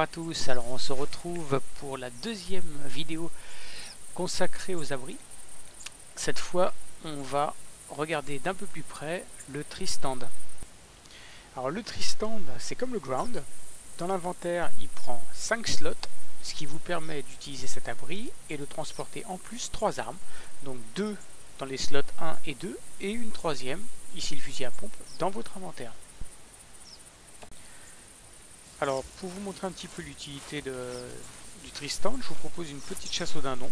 à tous, alors on se retrouve pour la deuxième vidéo consacrée aux abris. Cette fois on va regarder d'un peu plus près le tree stand. Alors le tree stand c'est comme le ground, dans l'inventaire il prend 5 slots, ce qui vous permet d'utiliser cet abri et de transporter en plus 3 armes, donc 2 dans les slots 1 et 2 et une troisième, ici le fusil à pompe, dans votre inventaire. Alors pour vous montrer un petit peu l'utilité du tree stand, je vous propose une petite chasse au dindon.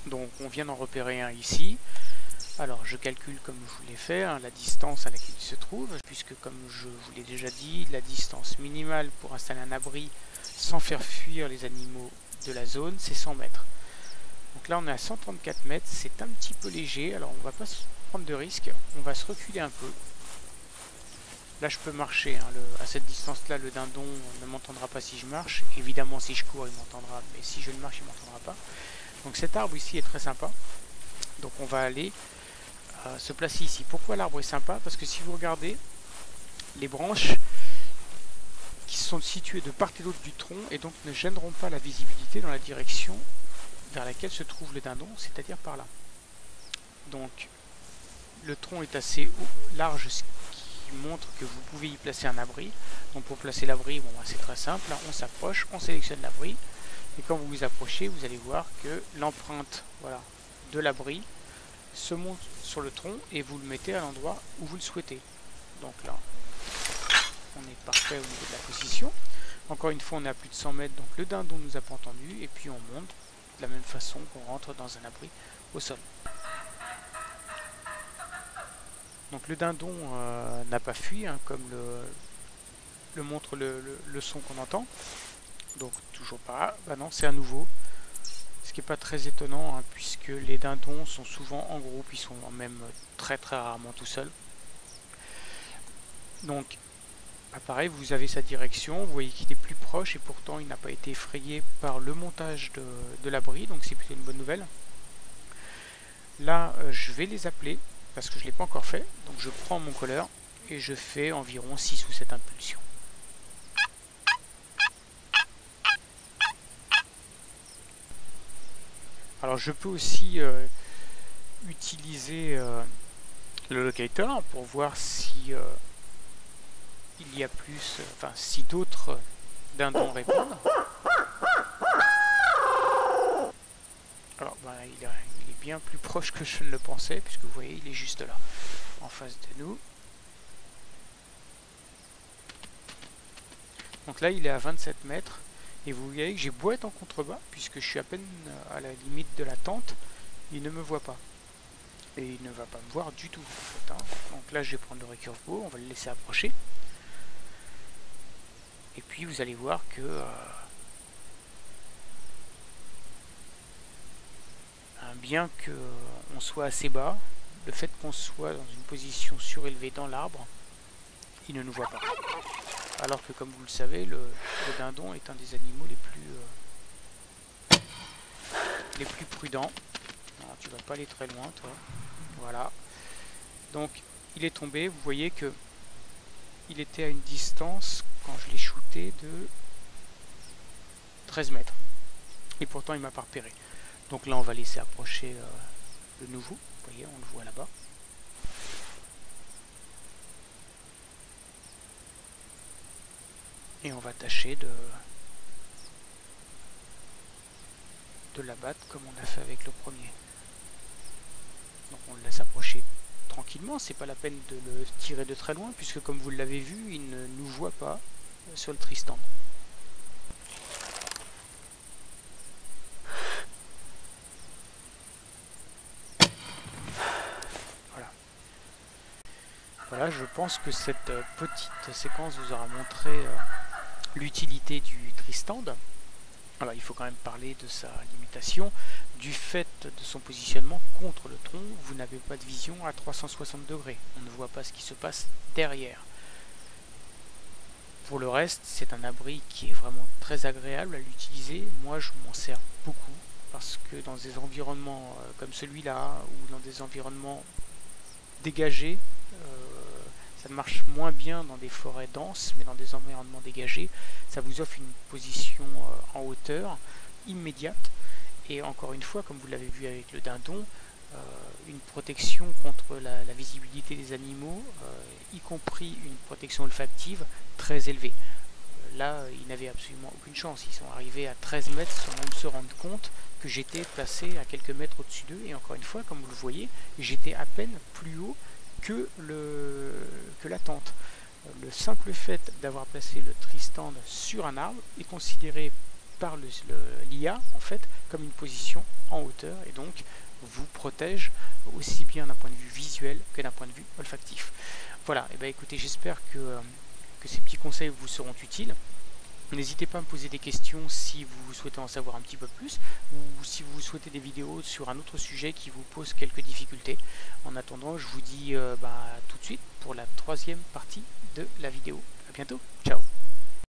Donc on vient d'en repérer un ici. Alors je calcule comme je vous l'ai fait, la distance à laquelle il se trouve, puisque comme je vous l'ai déjà dit, la distance minimale pour installer un abri sans faire fuir les animaux de la zone, c'est 100 mètres. Donc là on est à 134 mètres, c'est un petit peu léger, alors on va pas se prendre de risque, on va se reculer un peu. Là je peux marcher, à cette distance là le dindon ne m'entendra pas si je marche, évidemment si je cours il m'entendra, mais si je ne marche il ne m'entendra pas. Donc cet arbre ici est très sympa, donc on va aller se placer ici. Pourquoi l'arbre est sympa? Parce que si vous regardez, les branches qui sont situées de part et d'autre du tronc et donc ne gêneront pas la visibilité dans la direction vers laquelle se trouve le dindon, c'est-à-dire par là. Donc le tronc est assez large, ce qui montre que vous pouvez y placer un abri. Donc pour placer l'abri, bon, c'est très simple, on s'approche, on sélectionne l'abri, et quand vous vous approchez, vous allez voir que l'empreinte de l'abri se monte sur le tronc et vous le mettez à l'endroit où vous le souhaitez. Donc là, on est parfait au niveau de la position. Encore une fois, on est à plus de 100 mètres, donc le dindon nous a pas entendu, et puis on monte de la même façon qu'on rentre dans un abri au sol. Donc le dindon n'a pas fui, comme le montre le son qu'on entend. Donc toujours pas, bah non, c'est à nouveau. Ce qui n'est pas très étonnant, puisque les dindons sont souvent en groupe, ils sont même très rarement tout seuls. Donc pareil, vous avez sa direction, vous voyez qu'il est plus proche et pourtant il n'a pas été effrayé par le montage de l'abri, donc c'est plutôt une bonne nouvelle. Là je vais les appeler, parce que je ne l'ai pas encore fait, donc je prends mon colleur et je fais environ 6 ou 7 impulsions. Alors je peux aussi utiliser le locator pour voir si il y a plus, si d'autres dindons répondent. Alors il est bien plus proche que je ne le pensais, puisque vous voyez il est juste là, en face de nous. Donc là il est à 27 mètres. Et vous voyez que j'ai beau être en contrebas, puisque je suis à peine à la limite de la tente, il ne me voit pas. Et il ne va pas me voir du tout. En fait, Donc là je vais prendre le recurve bow, on va le laisser approcher. Et puis vous allez voir que bien qu'on soit assez bas, le fait qu'on soit dans une position surélevée dans l'arbre, il ne nous voit pas. Alors que comme vous le savez, le dindon est un des animaux les plus prudents. Alors, tu vas pas aller très loin toi. Voilà. Donc il est tombé, vous voyez que il était à une distance, quand je l'ai shooté, de 13 mètres. Et pourtant il m'a pas repéré. Donc là on va laisser approcher le nouveau. Vous voyez, on le voit là-bas. Et on va tâcher de l'abattre comme on a fait avec le premier. Donc on le laisse approcher tranquillement, c'est pas la peine de le tirer de très loin, puisque comme vous l'avez vu, il ne nous voit pas sur le tree stand. Voilà, je pense que cette petite séquence vous aura montré l'utilité du tree stand. Alors il faut quand même parler de sa limitation. Du fait de son positionnement contre le tronc, vous n'avez pas de vision à 360 degrés. On ne voit pas ce qui se passe derrière. Pour le reste, c'est un abri qui est vraiment très agréable à l'utiliser. Moi je m'en sers beaucoup, parce que dans des environnements comme celui-là, ou dans des environnements dégagés, Ça marche moins bien dans des forêts denses, mais dans des environnements dégagés, ça vous offre une position en hauteur immédiate. Et encore une fois, comme vous l'avez vu avec le dindon, une protection contre la visibilité des animaux, y compris une protection olfactive très élevée. Là, ils n'avaient absolument aucune chance. Ils sont arrivés à 13 mètres sans même se rendre compte que j'étais placé à quelques mètres au-dessus d'eux. Et encore une fois, comme vous le voyez, j'étais à peine plus haut que la tente. Le simple fait d'avoir placé le tristand sur un arbre est considéré par l'IA en fait comme une position en hauteur et donc vous protège aussi bien d'un point de vue visuel que d'un point de vue olfactif. Voilà, et bien écoutez, j'espère que ces petits conseils vous seront utiles. N'hésitez pas à me poser des questions si vous souhaitez en savoir un petit peu plus ou si vous souhaitez des vidéos sur un autre sujet qui vous pose quelques difficultés. En attendant, je vous dis tout de suite pour la troisième partie de la vidéo. A bientôt, ciao.